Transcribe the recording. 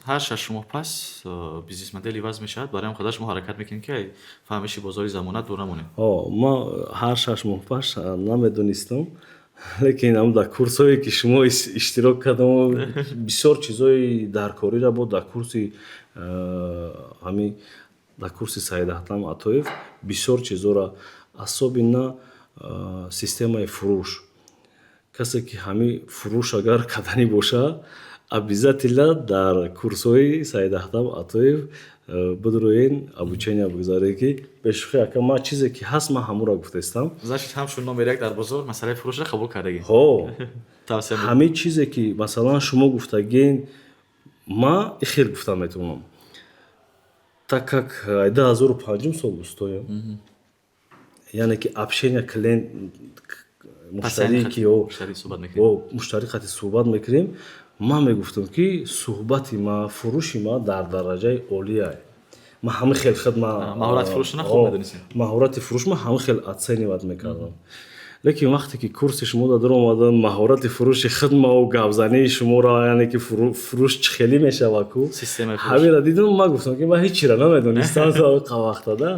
ҳар 6 моҳ пас бизнес модель иваз мешавад. Барои ҳамин хатар шумо ҳаракат мекунед, ки фаҳмиши бозори замона дур намонед. ма ҳар 6 моҳ пеш намедонистам, лекин ҳам дар курсҳое ки шумо иштирок кардам, бисёр чизҳои даркориро бо дар курси ҳамин дар курси Саид Аҳтам Атоев бисёр чизҳоро асобина системаи фурӯш. Касе ки ҳамин фурӯш агар каданӣ бошад, обязателя дар курсҳои Саид Аҳтам Атоев бидроен обучения бигзаред, ки бешухӣ ака ман чизе ки ҳаст ман ҳамонро гуфтаистам. Значит ҳам шумо номер як дар бозор масъалаи фурӯшро қабул кардагид. Тавсия мекунам. Ҳамин чизе ки масалан шумо гуфтагин, ман ихел гуфта метавонам. Так как 2005 сол устоям, яъне ки общение клиент муштарӣ ки бо муштарӣ қати суҳбат мекунем, ман мегуфтам ки суҳбати ман, фурӯши ман дар дараҷаи олия. Ман ҳамин хел маҳорати фурӯшро хуб медонистед. Маҳорати фурӯш ман ҳамин хел оценивать мекардам. Лекин вақте ки курси шумо дар омадам, маҳорати фурӯши хидмаву гапзании шуморо, яъне ки фурӯш чӣ хеле мешавад ку, ҳаминро дидам, ман гуфтам ки ман ҳеҷ чиро намедонистам то вақтада.